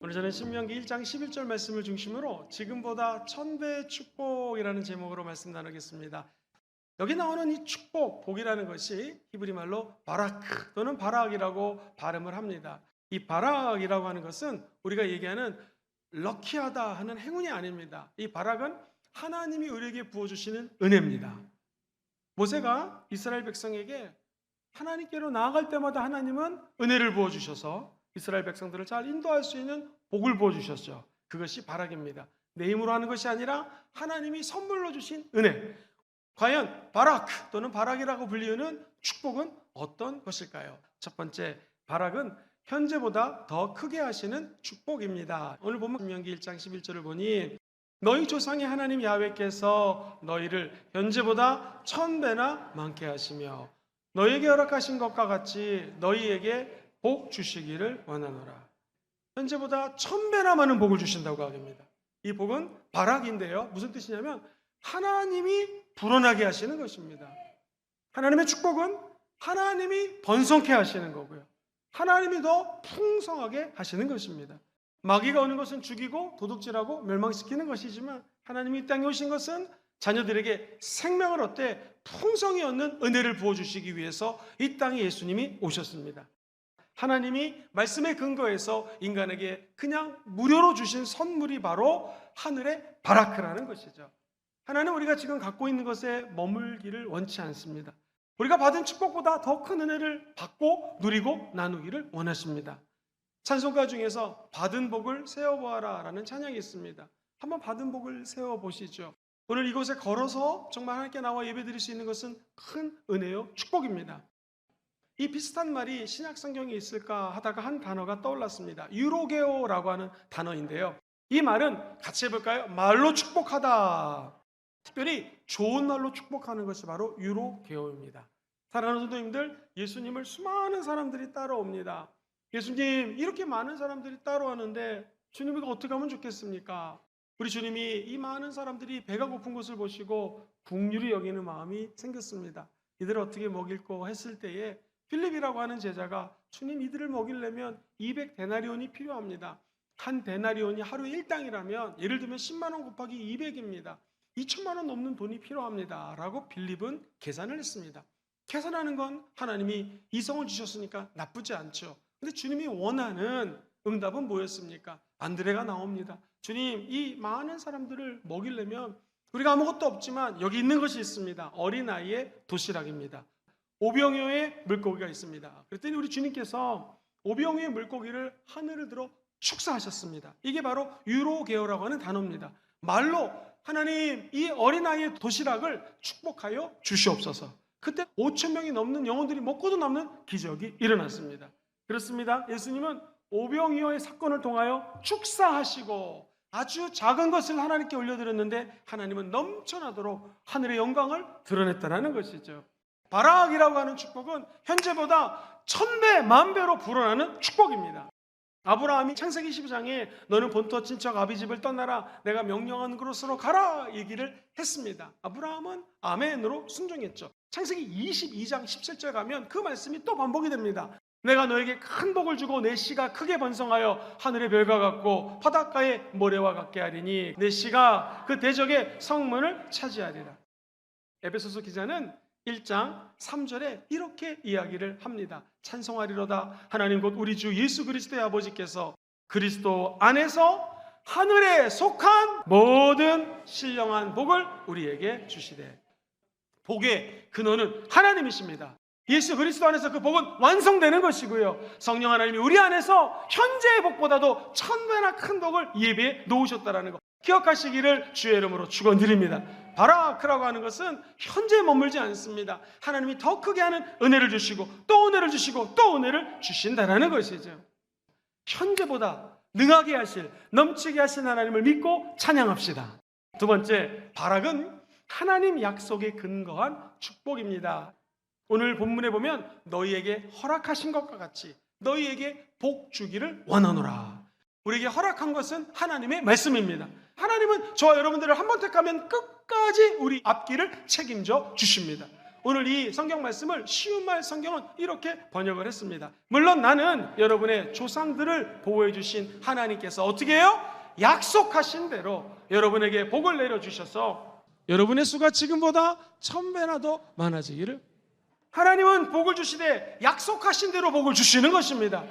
오늘 저는 신명기 1장 11절 말씀을 중심으로 지금보다 1000배의 축복이라는 제목으로 말씀 나누겠습니다. 여기 나오는 이 축복, 복이라는 것이 히브리 말로 바라크 또는 바락이라고 발음을 합니다. 이 바락이라고 하는 것은 우리가 얘기하는 럭키하다 하는 행운이 아닙니다. 이 바락은 하나님이 우리에게 부어주시는 은혜입니다. 모세가 이스라엘 백성에게 하나님께로 나아갈 때마다 하나님은 은혜를 부어주셔서 이스라엘 백성들을 잘 인도할 수 있는 복을 부어주셨죠. 그것이 바락입니다. 내 힘으로 하는 것이 아니라 하나님이 선물로 주신 은혜. 과연 바락 또는 바락이라고 불리우는 축복은 어떤 것일까요? 첫 번째, 바락은 현재보다 더 크게 하시는 축복입니다. 오늘 보면 신명기 1장 11절을 보니 너희 조상의 하나님 야훼께서 너희를 현재보다 1000배나 많게 하시며 너희에게 허락하신 것과 같이 너희에게 복 주시기를 원하노라. 현재보다 1000배나 많은 복을 주신다고 합니다. 이 복은 바락인데요. 무슨 뜻이냐면 하나님이 불어나게 하시는 것입니다. 하나님의 축복은 하나님이 번성케 하시는 거고요. 하나님이 더 풍성하게 하시는 것입니다. 마귀가 오는 것은 죽이고 도둑질하고 멸망시키는 것이지만 하나님이 이 땅에 오신 것은 자녀들에게 생명을 얻되 풍성히 얻는 은혜를 부어주시기 위해서 이 땅에 예수님이 오셨습니다. 하나님이 말씀에 근거해서 인간에게 그냥 무료로 주신 선물이 바로 하늘의 바라크라는 것이죠. 하나님은 우리가 지금 갖고 있는 것에 머물기를 원치 않습니다. 우리가 받은 축복보다 더 큰 은혜를 받고 누리고 나누기를 원하십니다. 찬송가 중에서 받은 복을 세어보아라 라는 찬양이 있습니다. 한번 받은 복을 세어보시죠. 오늘 이곳에 걸어서 정말 하나님께 나와 예배드릴 수 있는 것은 큰 은혜요 축복입니다. 이 비슷한 말이 신약 성경에 있을까 하다가 한 단어가 떠올랐습니다. 유로게오라고 하는 단어인데요. 이 말은 같이 해볼까요? 말로 축복하다. 특별히 좋은 말로 축복하는 것이 바로 유로게오입니다. 사랑하는 성도님들, 예수님을 수많은 사람들이 따라옵니다. 예수님, 이렇게 많은 사람들이 따라왔는데 주님, 이거 어떻게 하면 좋겠습니까? 우리 주님이 이 많은 사람들이 배가 고픈 것을 보시고 긍휼히 여기는 마음이 생겼습니다. 이들을 어떻게 먹일고 했을 때에 필립이라고 하는 제자가 주님, 이들을 먹이려면 200데나리온이 필요합니다. 한 데나리온이 하루에 1당이라면 예를 들면 10만 원 곱하기 200입니다. 2천만 원 넘는 돈이 필요합니다. 라고 필립은 계산을 했습니다. 계산하는 건 하나님이 이성을 주셨으니까 나쁘지 않죠. 근데 주님이 원하는 응답은 뭐였습니까? 안드레가 나옵니다. 주님, 이 많은 사람들을 먹이려면 우리가 아무것도 없지만 여기 있는 것이 있습니다. 어린아이의 도시락입니다. 오병이어의 물고기가 있습니다. 그랬더니 우리 주님께서 오병이어의 물고기를 하늘을 들어 축사하셨습니다. 이게 바로 유로게오라고 하는 단어입니다. 말로 하나님, 이 어린아이의 도시락을 축복하여 주시옵소서. 그때 5,000명이 넘는 영혼들이 먹고도 남는 기적이 일어났습니다. 그렇습니다. 예수님은 오병이어의 사건을 통하여 축사하시고 아주 작은 것을 하나님께 올려드렸는데 하나님은 넘쳐나도록 하늘의 영광을 드러냈다는 것이죠. 바락이라고 하는 축복은 현재보다 1000배, 10,000배로 불어나는 축복입니다. 아브라함이 창세기 12장에 너는 본토 친척 아비집을 떠나라, 내가 명령한 곳으로 가라 얘기를 했습니다. 아브라함은 아멘으로 순종했죠. 창세기 22장 17절 가면 그 말씀이 또 반복이 됩니다. 내가 너에게 큰 복을 주고 내 씨가 크게 번성하여 하늘의 별과 같고 바닷가의 모래와 같게 하리니 내 씨가 그 대적의 성문을 차지하리라. 에베소서 기자는 1장 3절에 이렇게 이야기를 합니다. 찬송하리로다 하나님 곧 우리 주 예수 그리스도의 아버지께서 그리스도 안에서 하늘에 속한 모든 신령한 복을 우리에게 주시되. 복의 근원은 하나님이십니다. 예수 그리스도 안에서 그 복은 완성되는 것이고요. 성령 하나님이 우리 안에서 현재의 복보다도 1000배나 큰 복을 예배에 놓으셨다는 것 기억하시기를 주의 이름으로 축원드립니다. 바라크라고 하는 것은 현재에 머물지 않습니다. 하나님이 더 크게 하는 은혜를 주시고 또 은혜를 주시고 또 은혜를 주신다는 것이죠. 현재보다 능하게 하실, 넘치게 하신 하나님을 믿고 찬양합시다. 두 번째, 바락은 하나님 약속에 근거한 축복입니다. 오늘 본문에 보면 너희에게 허락하신 것과 같이 너희에게 복 주기를 원하노라. 우리에게 허락한 것은 하나님의 말씀입니다. 하나님은 저와 여러분들을 한 번 택하면 끝까지 우리 앞길을 책임져 주십니다. 오늘 이 성경 말씀을 쉬운 말 성경은 이렇게 번역을 했습니다. 물론 나는 여러분의 조상들을 보호해 주신 하나님께서 어떻게 해요? 약속하신 대로 여러분에게 복을 내려주셔서 여러분의 수가 지금보다 1000배나 더 많아지기를. 하나님은 복을 주시되 약속하신 대로 복을 주시는 것입니다.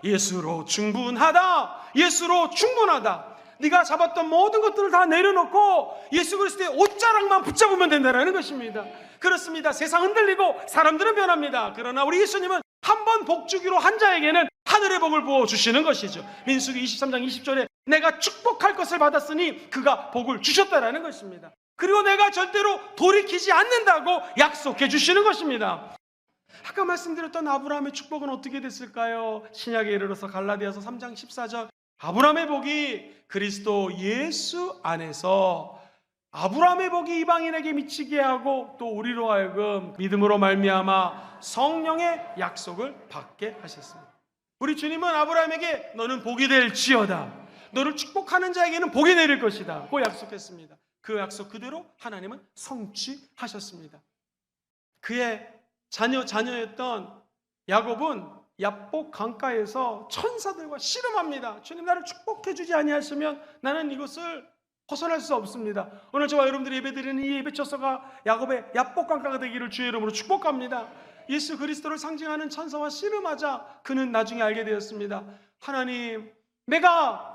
예수로 충분하다. 예수로 충분하다. 네가 잡았던 모든 것들을 다 내려놓고 예수 그리스도의 옷자락만 붙잡으면 된다는 것입니다. 그렇습니다. 세상 흔들리고 사람들은 변합니다. 그러나 우리 예수님은 한 번 복 주기로 한 자에게는 하늘의 복을 부어주시는 것이죠. 민수기 23장 20절에 내가 축복할 것을 받았으니 그가 복을 주셨다라는 것입니다. 그리고 내가 절대로 돌이키지 않는다고 약속해 주시는 것입니다. 아까 말씀드렸던 아브라함의 축복은 어떻게 됐을까요? 신약에 이르러서 갈라디아서 3장 14절 아브라함의 복이 그리스도 예수 안에서 아브라함의 복이 이방인에게 미치게 하고 또 우리로 하여금 믿음으로 말미암아 성령의 약속을 받게 하셨습니다. 우리 주님은 아브라함에게 너는 복이 될지어다. 너를 축복하는 자에게는 복이 내릴 것이다. 고 약속했습니다. 그 약속 그대로 하나님은 성취하셨습니다. 그의 자녀였던 야곱은 야복 강가에서 천사들과 씨름합니다. 주님 나를 축복해 주지 아니하시면 나는 이것을 벗어날 수 없습니다. 오늘 저와 여러분들이 예배드리는 이 예배 처소가 야곱의 야복 강가가 되기를 주의 이름으로 축복합니다. 예수 그리스도를 상징하는 천사와 씨름하자 그는 나중에 알게 되었습니다. 하나님,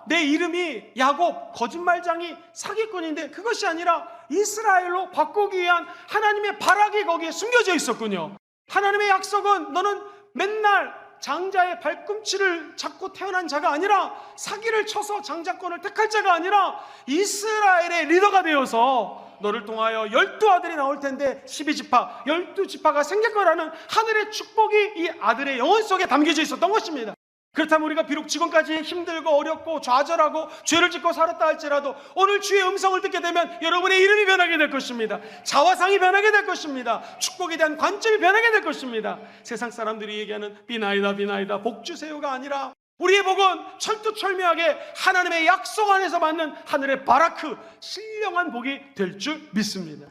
내 이름이 야곱, 거짓말장이, 사기꾼인데 그것이 아니라 이스라엘로 바꾸기 위한 하나님의 발악이 거기에 숨겨져 있었군요. 하나님의 약속은 너는 맨날 장자의 발꿈치를 잡고 태어난 자가 아니라 사기를 쳐서 장자권을 택할 자가 아니라 이스라엘의 리더가 되어서 너를 통하여 12아들이 나올 텐데 12지파, 12지파가 생길 거라는 하늘의 축복이 이 아들의 영혼 속에 담겨져 있었던 것입니다. 그렇다면 우리가 비록 지금까지 힘들고 어렵고 좌절하고 죄를 짓고 살았다 할지라도 오늘 주의 음성을 듣게 되면 여러분의 이름이 변하게 될 것입니다. 자화상이 변하게 될 것입니다. 축복에 대한 관점이 변하게 될 것입니다. 세상 사람들이 얘기하는 비나이다 비나이다 복 주세요가 아니라 우리의 복은 철두철미하게 하나님의 약속 안에서 받는 하늘의 바라크, 신령한 복이 될 줄 믿습니다.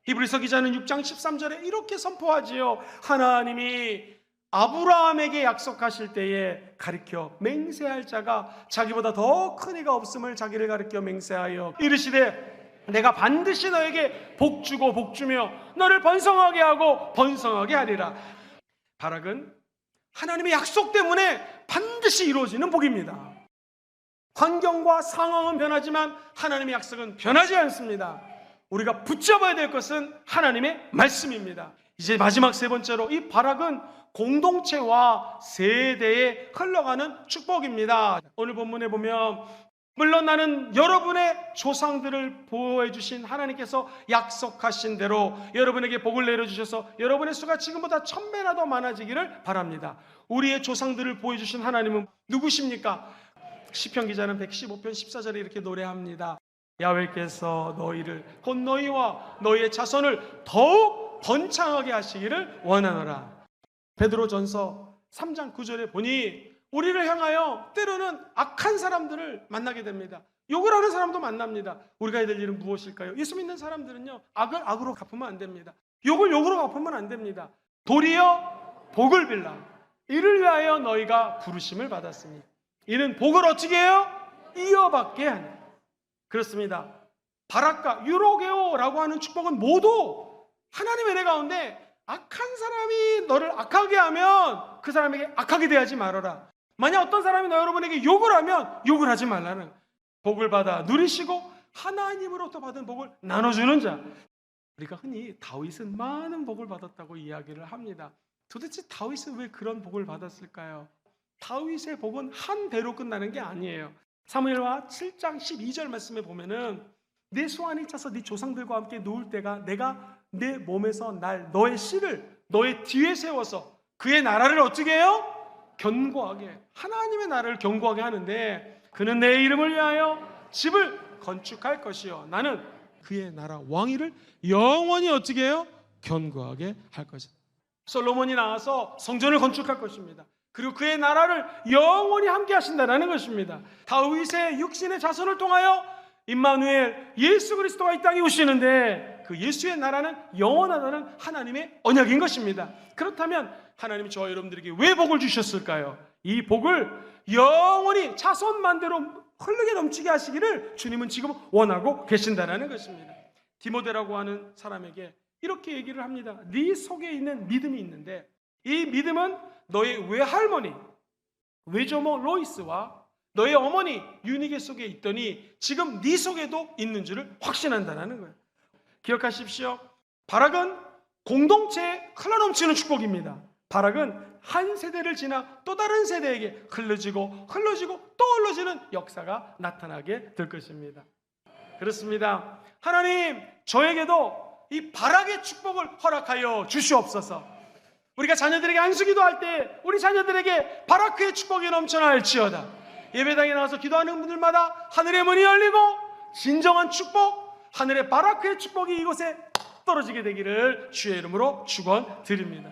히브리서 기자는 6장 13절에 이렇게 선포하지요. 하나님이 아브라함에게 약속하실 때에 가리켜 맹세할 자가 자기보다 더 큰 이가 없음을 자기를 가리켜 맹세하여 이르시되 내가 반드시 너에게 복 주고 복 주며 너를 번성하게 하고 번성하게 하리라. 바락은 하나님의 약속 때문에 반드시 이루어지는 복입니다. 환경과 상황은 변하지만 하나님의 약속은 변하지 않습니다. 우리가 붙잡아야 될 것은 하나님의 말씀입니다. 이제 마지막 세 번째로 이 바락은 공동체와 세대에 흘러가는 축복입니다. 오늘 본문에 보면 물론 나는 여러분의 조상들을 보호해 주신 하나님께서 약속하신 대로 여러분에게 복을 내려주셔서 여러분의 수가 지금보다 1000배나 더 많아지기를 바랍니다. 우리의 조상들을 보호해 주신 하나님은 누구십니까? 시편 기자는 115편 14절에 이렇게 노래합니다. 야훼께서 너희를 곧 너희와 너희의 자손을 더욱 번창하게 하시기를 원하노라. 베드로전서 3장 9절에 보니 우리를 향하여 때로는 악한 사람들을 만나게 됩니다. 욕을 하는 사람도 만납니다. 우리가 해야 될 일은 무엇일까요? 예수 믿는 사람들은요, 악을 악으로 갚으면 안 됩니다. 욕을 욕으로 갚으면 안 됩니다. 도리어 복을 빌라. 이를 위하여 너희가 부르심을 받았으니 이는 복을 어떻게 해요? 이어받게 하니. 그렇습니다. 바락과 유로게오라고 하는 축복은 모두 하나님의 은혜 가운데 악한 사람이 너를 악하게 하면 그 사람에게 악하게 대하지 말아라. 만약 어떤 사람이 여러분에게 욕을 하면 욕을 하지 말라는, 복을 받아 누리시고 하나님으로부터 받은 복을 나눠주는 자. 우리가 흔히 다윗은 많은 복을 받았다고 이야기를 합니다. 도대체 다윗은 왜 그런 복을 받았을까요? 다윗의 복은 한 배로 끝나는 게 아니에요. 사무엘하 7장 12절 말씀에 보면은 내 소환이 차서 네 조상들과 함께 누울 때가 내가 내 몸에서 너의 씨를 너의 뒤에 세워서 그의 나라를 어떻게 해요? 견고하게, 하나님의 나라를 견고하게 하는데 그는 내 이름을 위하여 집을 건축할 것이요 나는 그의 나라 왕위를 영원히 어떻게 해요? 견고하게 할 것이다. 솔로몬이 나와서 성전을 건축할 것입니다. 그리고 그의 나라를 영원히 함께 하신다는 것입니다. 다윗의 육신의 자손을 통하여 임마누엘 예수 그리스도가 이 땅에 오시는데 그 예수의 나라는 영원하다는 하나님의 언약인 것입니다. 그렇다면 하나님이 저와 여러분들에게 왜 복을 주셨을까요? 이 복을 영원히 자손만대로 흐르게 넘치게 하시기를 주님은 지금 원하고 계신다는 것입니다. 디모데라고 하는 사람에게 이렇게 얘기를 합니다. 네 속에 있는 믿음이 있는데 이 믿음은 너의 외할머니 외조모 로이스와 너의 어머니 유니게 속에 있더니 지금 네 속에도 있는 줄을 확신한다는 거예요. 기억하십시오. 발악은 공동체에 흘러넘치는 축복입니다. 발악은 한 세대를 지나 또 다른 세대에게 흘러지고 또 흘러지는 역사가 나타나게 될 것입니다. 그렇습니다. 하나님, 저에게도 이 발악의 축복을 허락하여 주시옵소서. 우리가 자녀들에게 안수기도 할 때 우리 자녀들에게 발악의 축복이 넘쳐날지어다. 예배당에 나와서 기도하는 분들마다 하늘의 문이 열리고 진정한 축복, 하늘의 발악의 축복이 이곳에 떨어지게 되기를 주의 이름으로 축원드립니다.